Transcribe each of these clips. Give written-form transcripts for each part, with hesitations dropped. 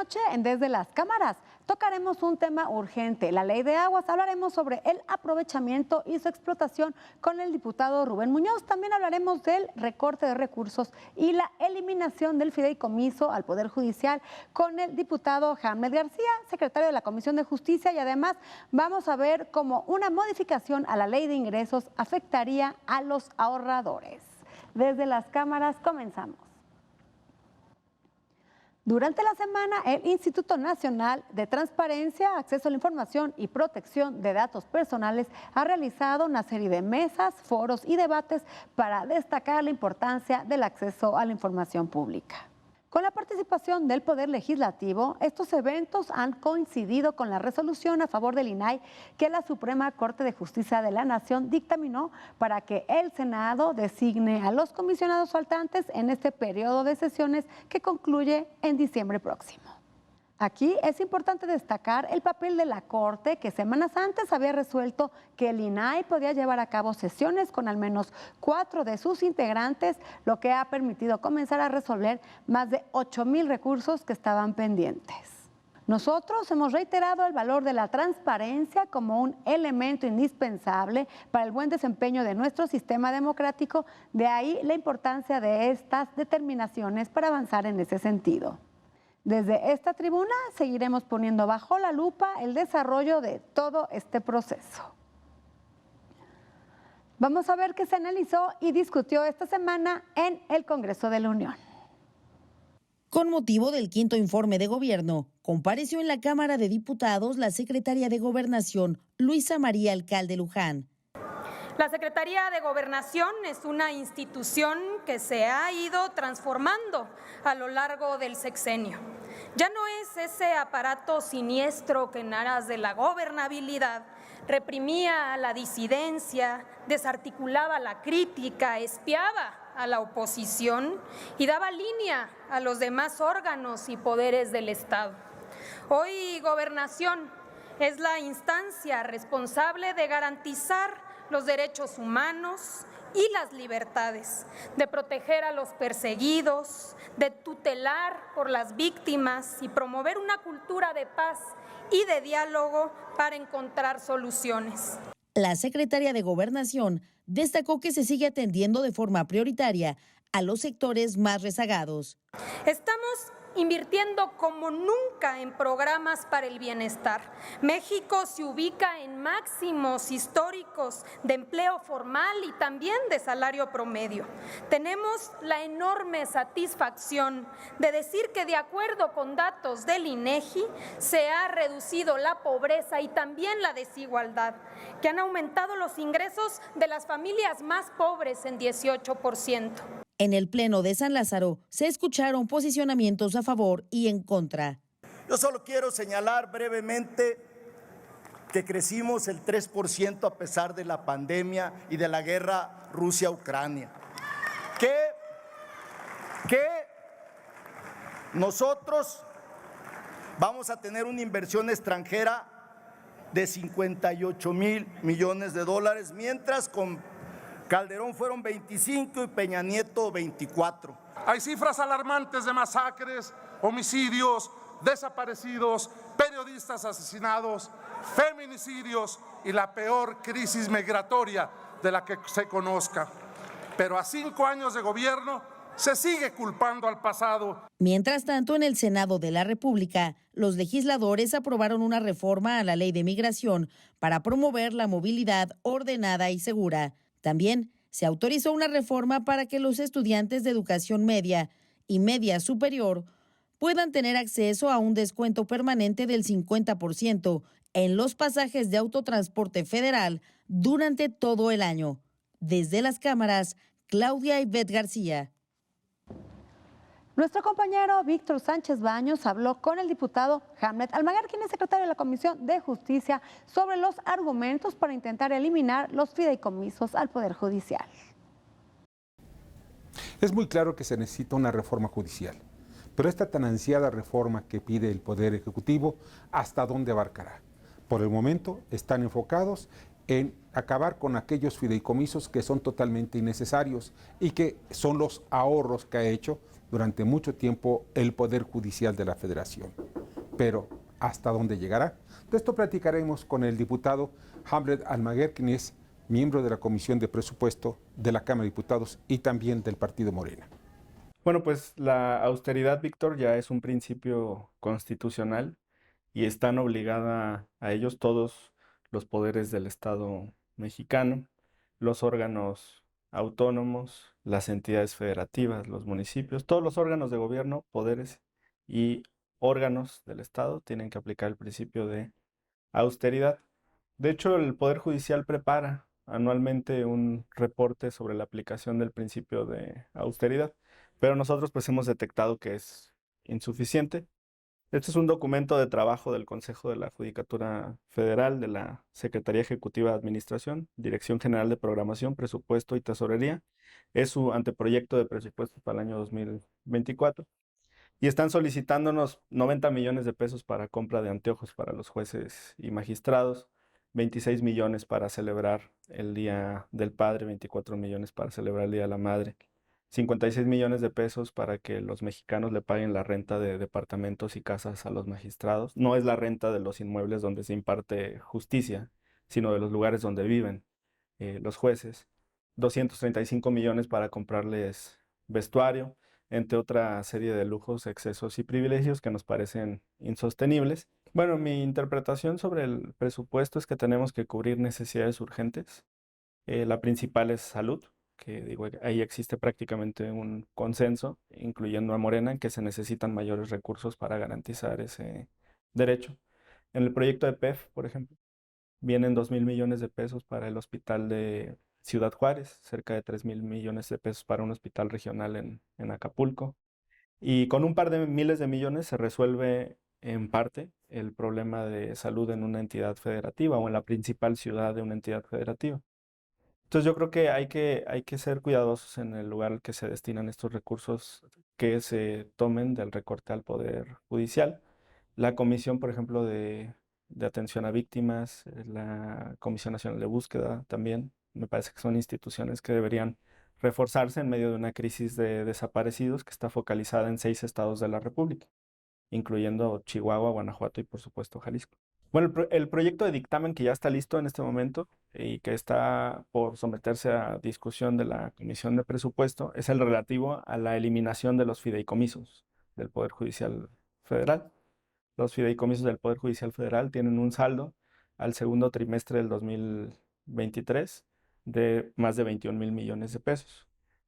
noche en Desde las Cámaras tocaremos un tema urgente, la ley de aguas. Hablaremos sobre el aprovechamiento y su explotación con el diputado Rubén Muñoz. También hablaremos del recorte de recursos y la eliminación del fideicomiso al Poder Judicial con el diputado Hamlet García, secretario de la Comisión de Justicia, y además vamos a ver cómo una modificación a la ley de ingresos afectaría a los ahorradores. Desde las Cámaras comenzamos. Durante la semana, el Instituto Nacional de Transparencia, Acceso a la Información y Protección de Datos Personales ha realizado una serie de mesas, foros y debates para destacar la importancia del acceso a la información pública. Con la participación del Poder Legislativo, estos eventos han coincidido con la resolución a favor del INAI que la Suprema Corte de Justicia de la Nación dictaminó para que el Senado designe a los comisionados faltantes en este periodo de sesiones que concluye en diciembre próximo. Aquí es importante destacar el papel de la Corte, que semanas antes había resuelto que el INAI podía llevar a cabo sesiones con al menos 4 de sus integrantes, lo que ha permitido comenzar a resolver más de 8,000 recursos que estaban pendientes. Nosotros hemos reiterado el valor de la transparencia como un elemento indispensable para el buen desempeño de nuestro sistema democrático, de ahí la importancia de estas determinaciones para avanzar en ese sentido. Desde esta tribuna seguiremos poniendo bajo la lupa el desarrollo de todo este proceso. Vamos a ver qué se analizó y discutió esta semana en el Congreso de la Unión. Con motivo del 5º informe de gobierno, compareció en la Cámara de Diputados la secretaria de Gobernación, Luisa María Alcalde Luján. La Secretaría de Gobernación es una institución que se ha ido transformando a lo largo del sexenio. Ya no es ese aparato siniestro que en aras de la gobernabilidad reprimía a la disidencia, desarticulaba la crítica, espiaba a la oposición y daba línea a los demás órganos y poderes del Estado. Hoy Gobernación es la instancia responsable de garantizar los derechos humanos y las libertades, de proteger a los perseguidos, de tutelar por las víctimas y promover una cultura de paz y de diálogo para encontrar soluciones. La secretaria de Gobernación destacó que se sigue atendiendo de forma prioritaria a los sectores más rezagados. Estamos invirtiendo como nunca en programas para el bienestar. México se ubica en máximos históricos de empleo formal y también de salario promedio. Tenemos la enorme satisfacción de decir que, de acuerdo con datos del INEGI, se ha reducido la pobreza y también la desigualdad, que han aumentado los ingresos de las familias más pobres en 18%. En el Pleno de San Lázaro se escucharon posicionamientos a favor y en contra. Yo solo quiero señalar brevemente que crecimos el 3% a pesar de la pandemia y de la guerra Rusia-Ucrania. Que nosotros vamos a tener una inversión extranjera de 58,000 millones de dólares, mientras con Calderón fueron 25 y Peña Nieto 24. Hay cifras alarmantes de masacres, homicidios, desaparecidos, periodistas asesinados, feminicidios y la peor crisis migratoria de la que se conozca. Pero a 5 años de gobierno se sigue culpando al pasado. Mientras tanto, en el Senado de la República, los legisladores aprobaron una reforma a la Ley de Migración para promover la movilidad ordenada y segura. También se autorizó una reforma para que los estudiantes de educación media y media superior puedan tener acceso a un descuento permanente del 50% en los pasajes de autotransporte federal durante todo el año. Desde las cámaras, Claudia Ivette García. Nuestro compañero Víctor Sánchez Baños habló con el diputado Hamlet Almaguer, quien es secretario de la Comisión de Justicia, sobre los argumentos para intentar eliminar los fideicomisos al Poder Judicial. Es muy claro que se necesita una reforma judicial, pero esta tan ansiada reforma que pide el Poder Ejecutivo, ¿hasta dónde abarcará? Por el momento están enfocados en acabar con aquellos fideicomisos que son totalmente innecesarios y que son los ahorros que ha hecho durante mucho tiempo el Poder Judicial de la Federación. Pero, ¿hasta dónde llegará? De esto platicaremos con el diputado Hamlet Almaguer, quien es miembro de la Comisión de Presupuesto de la Cámara de Diputados y también del Partido Morena. Bueno, pues la austeridad, Víctor, ya es un principio constitucional y están obligados a ellos todos los poderes del Estado mexicano, los órganos autónomos, las entidades federativas, los municipios, todos los órganos de gobierno, poderes y órganos del Estado tienen que aplicar el principio de austeridad. De hecho, el Poder Judicial prepara anualmente un reporte sobre la aplicación del principio de austeridad, pero nosotros pues hemos detectado que es insuficiente. Este es un documento de trabajo del Consejo de la Judicatura Federal, de la Secretaría Ejecutiva de Administración, Dirección General de Programación, Presupuesto y Tesorería. Es su anteproyecto de presupuesto para el año 2024. Y están solicitándonos 90 millones de pesos para compra de anteojos para los jueces y magistrados, 26 millones para celebrar el Día del Padre, 24 millones para celebrar el Día de la Madre, 56 millones de pesos para que los mexicanos le paguen la renta de departamentos y casas a los magistrados. No es la renta de los inmuebles donde se imparte justicia, sino de los lugares donde viven los jueces. 235 millones para comprarles vestuario, entre otra serie de lujos, excesos y privilegios que nos parecen insostenibles. Bueno, mi interpretación sobre el presupuesto es que tenemos que cubrir necesidades urgentes. La principal es salud, que digo, ahí existe prácticamente un consenso, incluyendo a Morena, en que se necesitan mayores recursos para garantizar ese derecho. En el proyecto de PEF, por ejemplo, vienen 2,000 millones de pesos para el hospital de Ciudad Juárez, cerca de 3,000 millones de pesos para un hospital regional en Acapulco. Y con un par de miles de millones se resuelve en parte el problema de salud en una entidad federativa o en la principal ciudad de una entidad federativa. Entonces yo creo que hay que ser cuidadosos en el lugar al que se destinan estos recursos que se tomen del recorte al Poder Judicial. La Comisión, por ejemplo, de Atención a Víctimas, la Comisión Nacional de Búsqueda también, me parece que son instituciones que deberían reforzarse en medio de una crisis de desaparecidos que está focalizada en 6 estados de la República, incluyendo Chihuahua, Guanajuato y por supuesto Jalisco. Bueno, el proyecto de dictamen que ya está listo en este momento y que está por someterse a discusión de la Comisión de Presupuesto es el relativo a la eliminación de los fideicomisos del Poder Judicial Federal. Los fideicomisos del Poder Judicial Federal tienen un saldo al segundo trimestre del 2023 de más de 21,000 millones de pesos.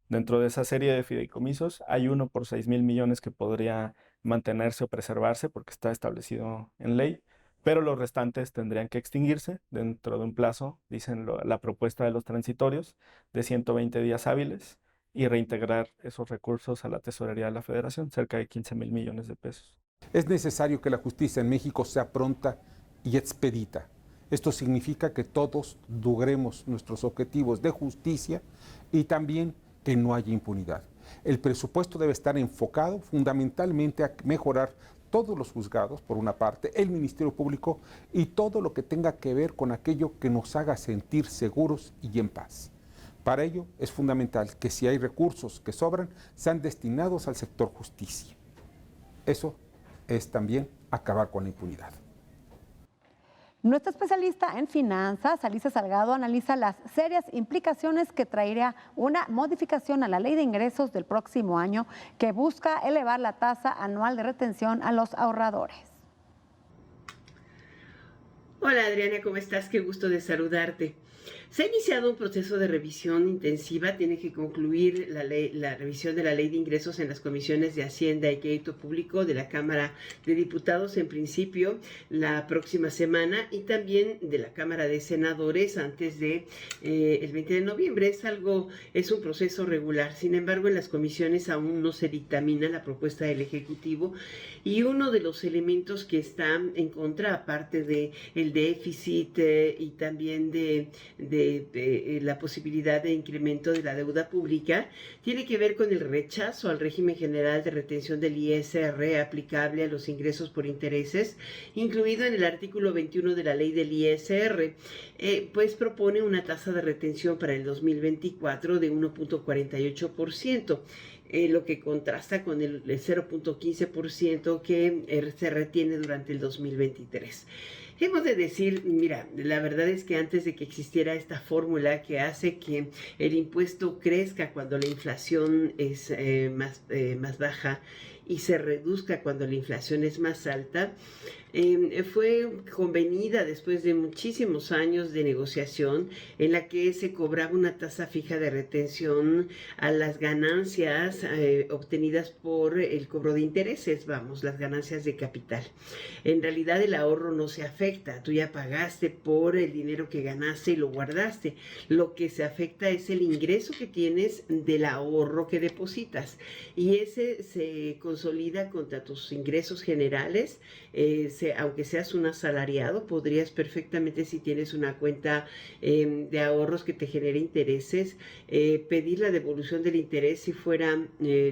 Dentro de esa serie de fideicomisos hay uno por 6,000 millones que podría mantenerse o preservarse porque está establecido en ley, pero los restantes tendrían que extinguirse dentro de un plazo, dicen la propuesta de los transitorios, de 120 días hábiles y reintegrar esos recursos a la tesorería de la Federación, cerca de 15,000 millones de pesos. Es necesario que la justicia en México sea pronta y expedita. Esto significa que todos logremos nuestros objetivos de justicia y también que no haya impunidad. El presupuesto debe estar enfocado fundamentalmente a mejorar todos los juzgados, por una parte, el Ministerio Público y todo lo que tenga que ver con aquello que nos haga sentir seguros y en paz. Para ello es fundamental que si hay recursos que sobran, sean destinados al sector justicia. Eso es también acabar con la impunidad. Nuestra especialista en finanzas, Alicia Salgado, analiza las serias implicaciones que traería una modificación a la ley de ingresos del próximo año que busca elevar la tasa anual de retención a los ahorradores. Hola Adriana, ¿cómo estás? Qué gusto de saludarte. Se ha iniciado un proceso de revisión intensiva. Tiene que concluir la revisión de la Ley de Ingresos en las comisiones de Hacienda y Crédito Público de la Cámara de Diputados, en principio, la próxima semana, y también de la Cámara de Senadores antes de el 20 de noviembre. Es un proceso regular. Sin embargo, en las comisiones aún no se dictamina la propuesta del Ejecutivo, y uno de los elementos que está en contra, aparte de el déficit y también de la posibilidad de incremento de la deuda pública, tiene que ver con el rechazo al régimen general de retención del ISR aplicable a los ingresos por intereses, incluido en el artículo 21 de la ley del ISR, pues propone una tasa de retención para el 2024 de 1.48%. lo que contrasta con el 0.15% que se retiene durante el 2023. Hemos de decir, mira, la verdad es que antes de que existiera esta fórmula que hace que el impuesto crezca cuando la inflación es más baja y se reduzca cuando la inflación es más alta, fue convenida después de muchísimos años de negociación en la que se cobraba una tasa fija de retención a las ganancias obtenidas por el cobro de intereses, las ganancias de capital. En realidad el ahorro no se afecta, tú ya pagaste por el dinero que ganaste y lo guardaste. Lo que se afecta es el ingreso que tienes del ahorro que depositas y ese se consolida contra tus ingresos generales. Aunque seas un asalariado, podrías perfectamente, si tienes una cuenta de ahorros que te genere intereses, pedir la devolución del interés si fuera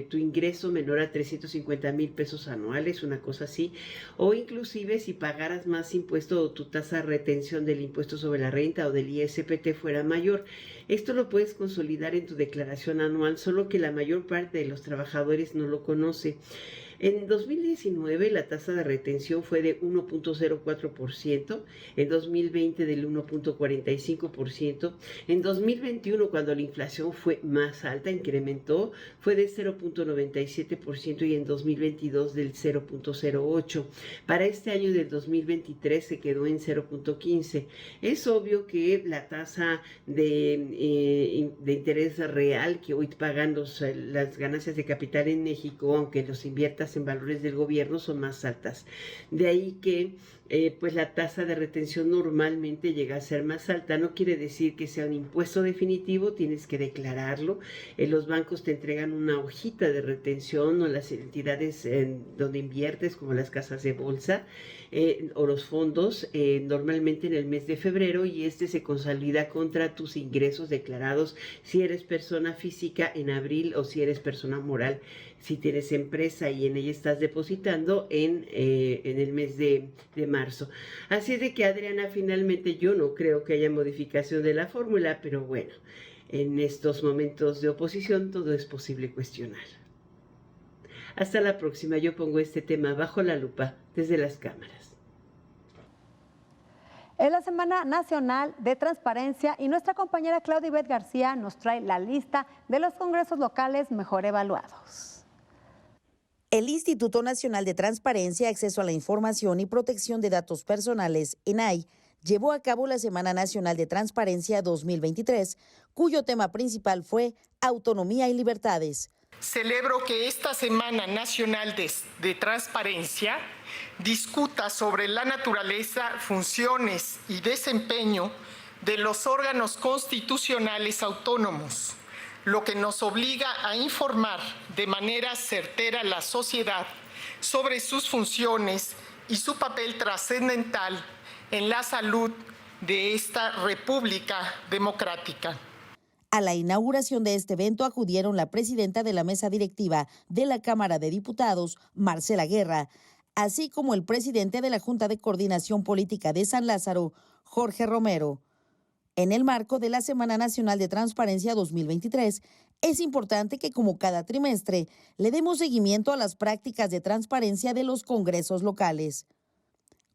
tu ingreso menor a 350,000 pesos anuales, una cosa así, o inclusive si pagaras más impuesto o tu tasa de retención del impuesto sobre la renta o del ISPT fuera mayor. Esto lo puedes consolidar en tu declaración anual, solo que la mayor parte de los trabajadores no lo conoce. En 2019 la tasa de retención fue de 1.04%, en 2020 del 1.45%, en 2021 cuando la inflación fue más alta, incrementó, fue de 0.97% y en 2022 del 0.08%. Para este año del 2023 se quedó en 0.15%. Es obvio que la tasa de interés real que hoy pagan las ganancias de capital en México, aunque los inviertas en valores del gobierno, son más altas. De ahí que pues la tasa de retención normalmente llega a ser más alta. No quiere decir que sea un impuesto definitivo, tienes que declararlo. Los bancos te entregan una hojita de retención, o las entidades donde inviertes, como las casas de bolsa o los fondos, normalmente en el mes de febrero, y se consolida contra tus ingresos declarados si eres persona física en abril o si eres persona moral si tienes empresa y en ella estás depositando en el mes de marzo. Así de que, Adriana, finalmente yo no creo que haya modificación de la fórmula, pero bueno, en estos momentos de oposición todo es posible cuestionar. Hasta la próxima. Yo pongo este tema bajo la lupa desde las cámaras. Es la Semana Nacional de Transparencia y nuestra compañera Claudia Ivette García nos trae la lista de los congresos locales mejor evaluados. El Instituto Nacional de Transparencia, Acceso a la Información y Protección de Datos Personales, INAI, llevó a cabo la Semana Nacional de Transparencia 2023, cuyo tema principal fue Autonomía y Libertades. Celebro que esta Semana Nacional de Transparencia discuta sobre la naturaleza, funciones y desempeño de los órganos constitucionales autónomos, lo que nos obliga a informar de manera certera a la sociedad sobre sus funciones y su papel trascendental en la salud de esta República Democrática. A la inauguración de este evento acudieron la presidenta de la mesa directiva de la Cámara de Diputados, Marcela Guerra, así como el presidente de la Junta de Coordinación Política de San Lázaro, Jorge Romero. En el marco de la Semana Nacional de Transparencia 2023, es importante que, como cada trimestre, le demos seguimiento a las prácticas de transparencia de los congresos locales.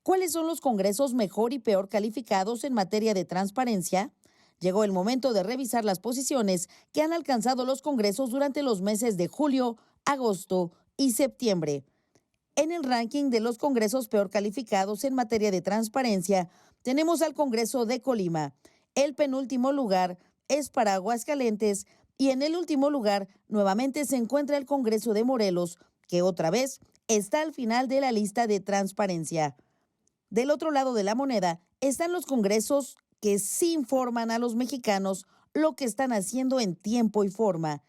¿Cuáles son los congresos mejor y peor calificados en materia de transparencia? Llegó el momento de revisar las posiciones que han alcanzado los congresos durante los meses de julio, agosto y septiembre. En el ranking de los congresos peor calificados en materia de transparencia, tenemos al Congreso de Colima. El penúltimo lugar es para Aguascalientes y en el último lugar nuevamente se encuentra el Congreso de Morelos, que otra vez está al final de la lista de transparencia. Del otro lado de la moneda están los congresos que sí informan a los mexicanos lo que están haciendo en tiempo y forma.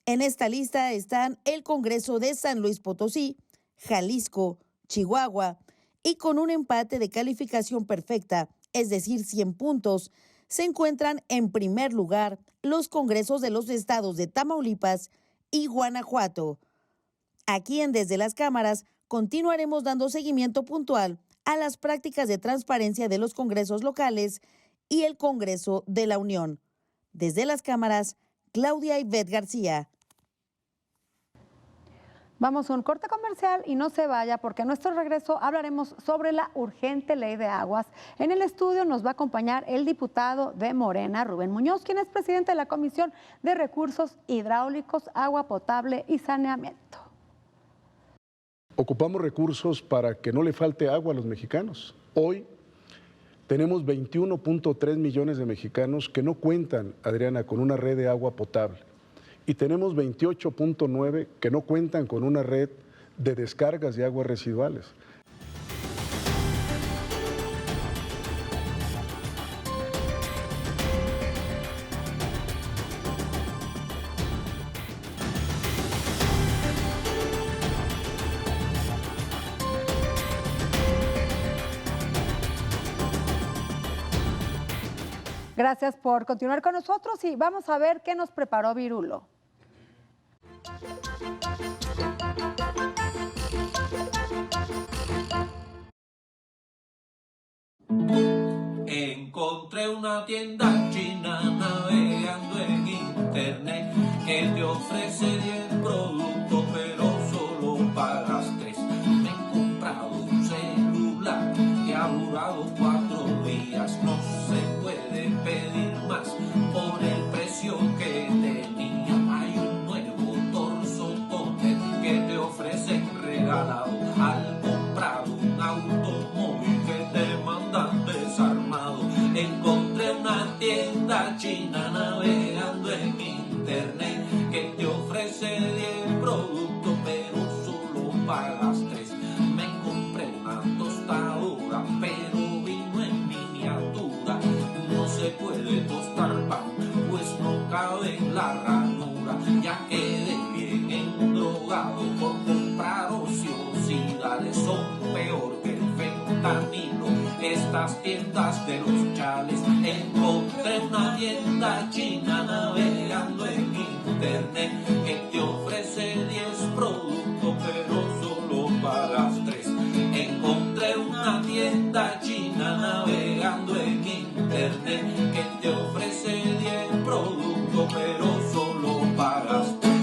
En esta lista están el Congreso de San Luis Potosí, Jalisco, Chihuahua, y con un empate de calificación perfecta, es decir, 100 puntos, se encuentran en primer lugar los congresos de los estados de Tamaulipas y Guanajuato. Aquí en Desde las Cámaras continuaremos dando seguimiento puntual a las prácticas de transparencia de los congresos locales y el Congreso de la Unión. Desde las Cámaras, Claudia Ivette García. Vamos a un corte comercial y no se vaya porque a nuestro regreso hablaremos sobre la urgente ley de aguas. En el estudio nos va a acompañar el diputado de Morena, Rubén Muñoz, quien es presidente de la Comisión de Recursos Hidráulicos, Agua Potable y Saneamiento. Ocupamos recursos para que no le falte agua a los mexicanos. Hoy tenemos 21.3 millones de mexicanos que no cuentan, Adriana, con una red de agua potable. Y tenemos 28.9 que no cuentan con una red de descargas de aguas residuales. Gracias por continuar con nosotros y vamos a ver qué nos preparó Virulo. Encontré una tienda china navegando en internet que te ofrece 10 productos pero solo pagas 3. Me he comprado un celular que ha durado 4 días, no se puede pedir más por el precio que tenía. Hay un nuevo torso tonel que te ofrecen regalado al comprar un automóvil que te mandan desarmado. Encontré una tienda china navegando en internet que te ofrece 10 productos pero solo pagas 3. Me compré una tostadora pero vino en miniatura. No se puede tostar pan pues no cabe en la ranura. Ya quedé bien endrogado por comprar ociosidades, son peor que el fentanilo estas tiendas de los chales. Encontré una tienda china navegando en internet que te ofrece 10 productos pero solo pagas 3. Encontré una tienda china navegando en internet que te ofrece 10 productos pero solo pagas 3.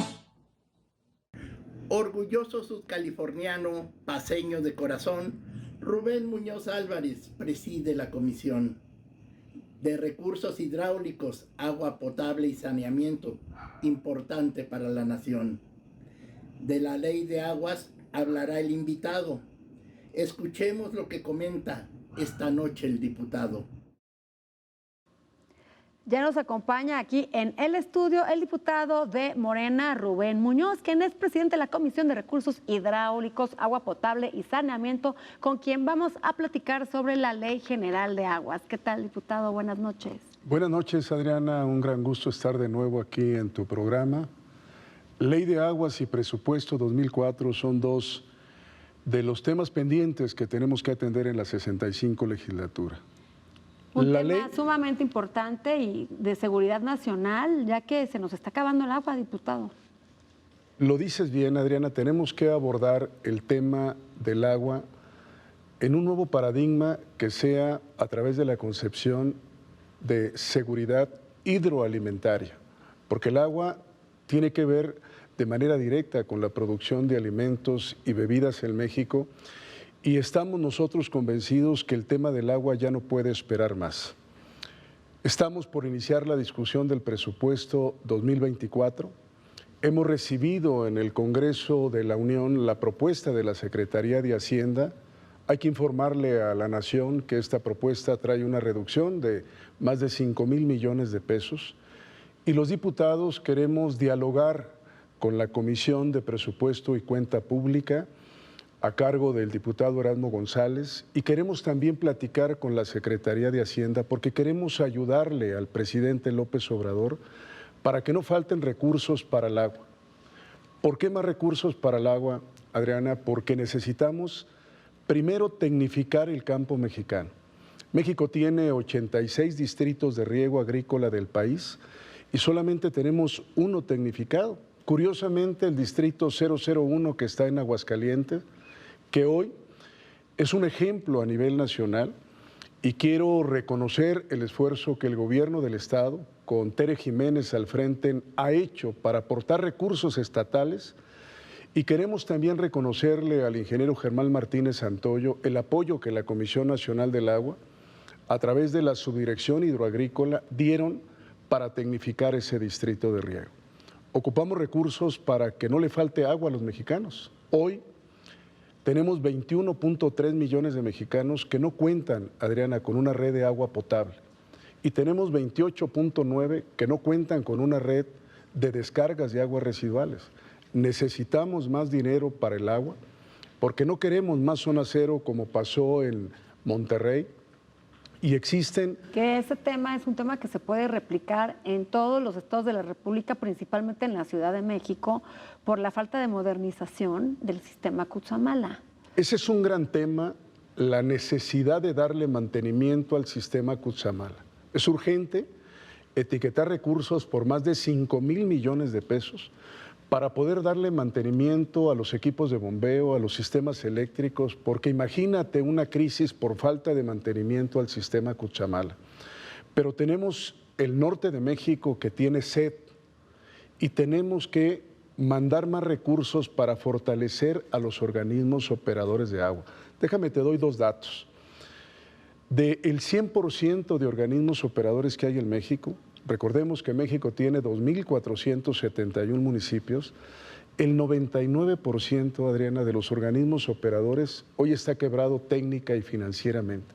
Orgulloso sudcaliforniano, paceño de corazón, Rubén Muñoz Álvarez preside la Comisión de Recursos Hidráulicos, Agua Potable y Saneamiento, importante para la nación. De la Ley de Aguas hablará el invitado. Escuchemos lo que comenta esta noche el diputado. Ya nos acompaña aquí en el estudio el diputado de Morena, Rubén Muñoz, quien es presidente de la Comisión de Recursos Hidráulicos, Agua Potable y Saneamiento, con quien vamos a platicar sobre la Ley General de Aguas. ¿Qué tal, diputado? Buenas noches. Buenas noches, Adriana. Un gran gusto estar de nuevo aquí en tu programa. Ley de Aguas y Presupuesto 2004 son dos de los temas pendientes que tenemos que atender en la 65 legislatura. Un tema sumamente importante y de seguridad nacional, ya que se nos está acabando el agua, diputado. Lo dices bien, Adriana, tenemos que abordar el tema del agua en un nuevo paradigma que sea a través de la concepción de seguridad hidroalimentaria, porque el agua tiene que ver de manera directa con la producción de alimentos y bebidas en México. Y estamos nosotros convencidos que el tema del agua ya no puede esperar más. Estamos por iniciar la discusión del presupuesto 2024. Hemos recibido en el Congreso de la Unión la propuesta de la Secretaría de Hacienda. Hay que informarle a la Nación que esta propuesta trae una reducción de más de 5,000 millones de pesos. Y los diputados queremos dialogar con la Comisión de Presupuesto y Cuenta Pública a cargo del diputado Erasmo González, y queremos también platicar con la Secretaría de Hacienda porque queremos ayudarle al presidente López Obrador para que no falten recursos para el agua. ¿Por qué más recursos para el agua, Adriana? Porque necesitamos primero tecnificar el campo mexicano. México tiene 86 distritos de riego agrícola del país y solamente tenemos uno tecnificado. Curiosamente, el distrito 001 que está en Aguascalientes, que hoy es un ejemplo a nivel nacional, y quiero reconocer el esfuerzo que el gobierno del Estado, con Tere Jiménez al frente, ha hecho para aportar recursos estatales Y queremos también reconocerle al ingeniero Germán Martínez Santoyo el apoyo que la Comisión Nacional del Agua, a través de la Subdirección Hidroagrícola, dieron para tecnificar ese distrito de riego. Ocupamos recursos para que no le falte agua a los mexicanos. Hoy tenemos 21.3 millones de mexicanos que no cuentan, Adriana, con una red de agua potable. Y tenemos 28.9 que no cuentan con una red de descargas de aguas residuales. Necesitamos más dinero para el agua, porque no queremos más zona cero como pasó en Monterrey. Y existen... Que ese tema es un tema que se puede replicar en todos los estados de la República, principalmente en la Ciudad de México, por la falta de modernización del sistema Cutzamala. Ese es un gran tema, la necesidad de darle mantenimiento al sistema Cutzamala. Es urgente etiquetar recursos por más de 5,000 millones de pesos para poder darle mantenimiento a los equipos de bombeo, a los sistemas eléctricos, porque imagínate una crisis por falta de mantenimiento al sistema Cutzamala. Pero tenemos el norte de México que tiene sed y tenemos que mandar más recursos para fortalecer a los organismos operadores de agua. Déjame, te doy 2 datos. Del 100% de organismos operadores que hay en México, recordemos que México tiene 2.471 municipios, el 99%, Adriana, de los organismos operadores hoy está quebrado técnica y financieramente.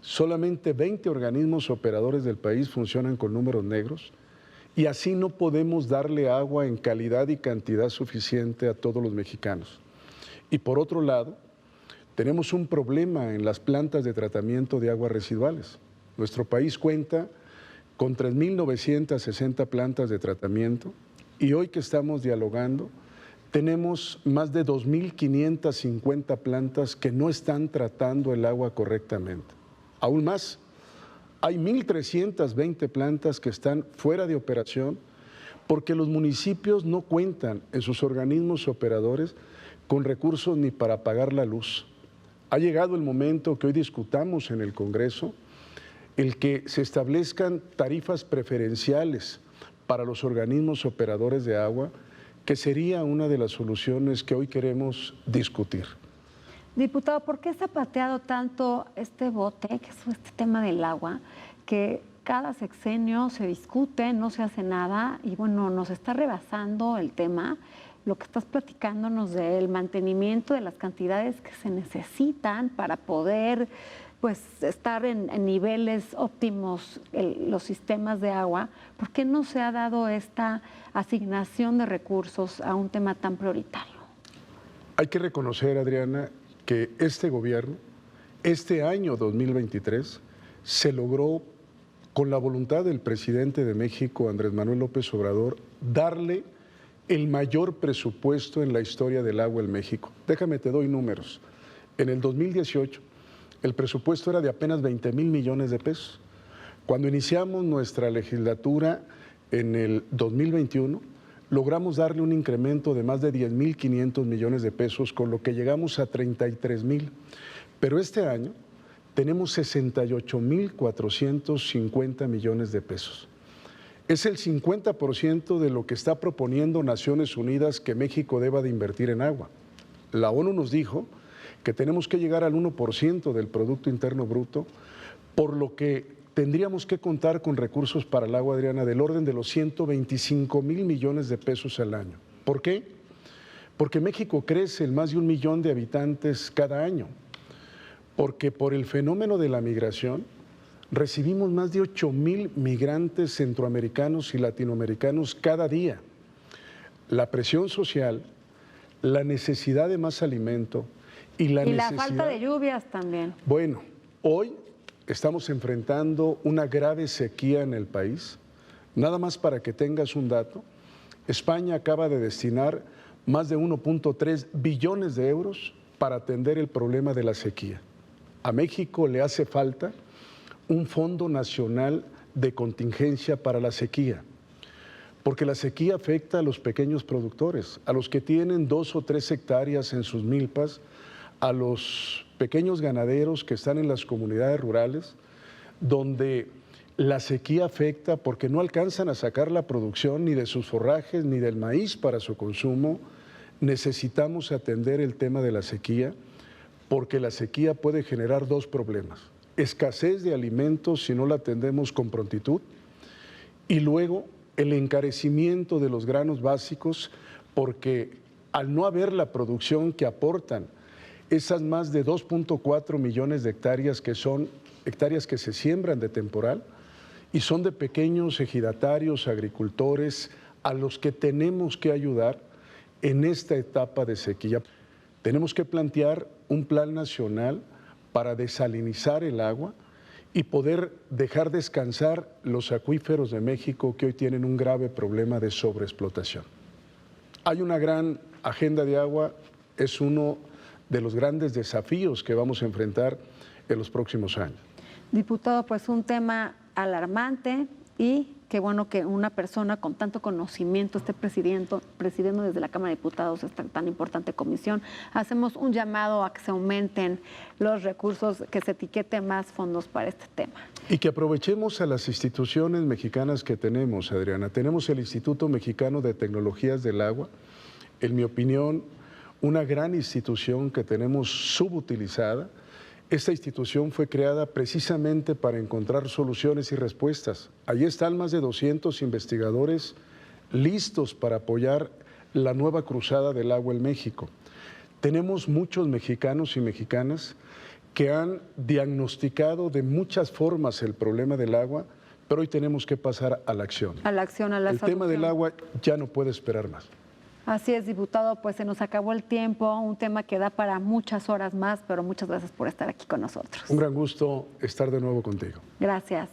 Solamente 20 organismos operadores del país funcionan con números negros y así no podemos darle agua en calidad y cantidad suficiente a todos los mexicanos. Y por otro lado, tenemos un problema en las plantas de tratamiento de aguas residuales. Nuestro país cuenta con 3.960 plantas de tratamiento y hoy que estamos dialogando, tenemos más de 2.550 plantas que no están tratando el agua correctamente. Aún más, hay 1.320 plantas que están fuera de operación porque los municipios no cuentan en sus organismos operadores con recursos ni para pagar la luz. Ha llegado el momento que hoy discutamos en el Congreso el que se establezcan tarifas preferenciales para los organismos operadores de agua, que sería una de las soluciones que hoy queremos discutir. Diputado, ¿por qué se ha pateado tanto este bote, que es este tema del agua, que cada sexenio se discute, no se hace nada y bueno, nos está rebasando el tema? Lo que estás platicándonos del mantenimiento de las cantidades que se necesitan para poder pues estar en niveles óptimos los sistemas de agua. ¿Por qué no se ha dado esta asignación de recursos a un tema tan prioritario? Hay que reconocer, Adriana, que este gobierno, este año 2023, se logró, con la voluntad del presidente de México, Andrés Manuel López Obrador, darle el mayor presupuesto en la historia del agua en México. Déjame, te doy números. En el 2018, el presupuesto era de apenas 20,000 millones de pesos. Cuando iniciamos nuestra legislatura en el 2021, logramos darle un incremento de más de 10,500 millones de pesos, con lo que llegamos a 33,000. Pero este año tenemos 68,450 millones de pesos. Es el 50% de lo que está proponiendo Naciones Unidas que México deba de invertir en agua. La ONU nos dijo que tenemos que llegar al 1% del Producto Interno Bruto, por lo que tendríamos que contar con recursos para el agua, Adriana, del orden de los 125,000 millones de pesos al año. ¿Por qué? Porque México crece en más de 1 millón de habitantes cada año, porque por el fenómeno de la migración recibimos más de 8,000 migrantes centroamericanos y latinoamericanos cada día. La presión social, la necesidad de más alimento y la falta de lluvias también. Bueno, hoy estamos enfrentando una grave sequía en el país. Nada más para que tengas un dato, España acaba de destinar más de 1.3 billones de euros para atender el problema de la sequía. A México le hace falta un Fondo Nacional de Contingencia para la sequía, porque la sequía afecta a los pequeños productores, a los que tienen 2 o 3 hectáreas en sus milpas, a los pequeños ganaderos que están en las comunidades rurales, donde la sequía afecta porque no alcanzan a sacar la producción ni de sus forrajes ni del maíz para su consumo, necesitamos atender el tema de la sequía, porque la sequía puede generar dos problemas: escasez de alimentos si no la atendemos con prontitud, y luego el encarecimiento de los granos básicos, porque al no haber la producción que aportan esas más de 2.4 millones de hectáreas que son hectáreas que se siembran de temporal y son de pequeños ejidatarios, agricultores, a los que tenemos que ayudar en esta etapa de sequía. Tenemos que plantear un plan nacional para desalinizar el agua y poder dejar descansar los acuíferos de México, que hoy tienen un grave problema de sobreexplotación. Hay una gran agenda de agua, es uno de los grandes desafíos que vamos a enfrentar en los próximos años. Diputado, pues un tema alarmante, y qué bueno que una persona con tanto conocimiento esté presidiendo desde la Cámara de Diputados esta tan importante comisión. Hacemos un llamado a que se aumenten los recursos, que se etiqueten más fondos para este tema. Y que aprovechemos a las instituciones mexicanas que tenemos, Adriana. Tenemos el Instituto Mexicano de Tecnologías del Agua, en mi opinión, una gran institución que tenemos subutilizada. Esta institución fue creada precisamente para encontrar soluciones y respuestas. Allí están más de 200 investigadores listos para apoyar la nueva cruzada del agua en México. Tenemos muchos mexicanos y mexicanas que han diagnosticado de muchas formas el problema del agua, pero hoy tenemos que pasar a la acción. A la acción, a la solución. El tema del agua ya no puede esperar más. Así es, diputado, pues se nos acabó el tiempo, un tema que da para muchas horas más, pero muchas gracias por estar aquí con nosotros. Un gran gusto estar de nuevo contigo. Gracias.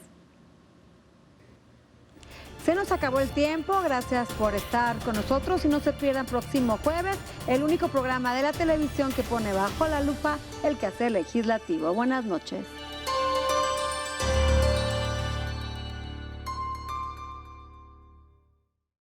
Se nos acabó el tiempo, gracias por estar con nosotros y no se pierdan próximo jueves el único programa de la televisión que pone bajo la lupa el quehacer legislativo. Buenas noches.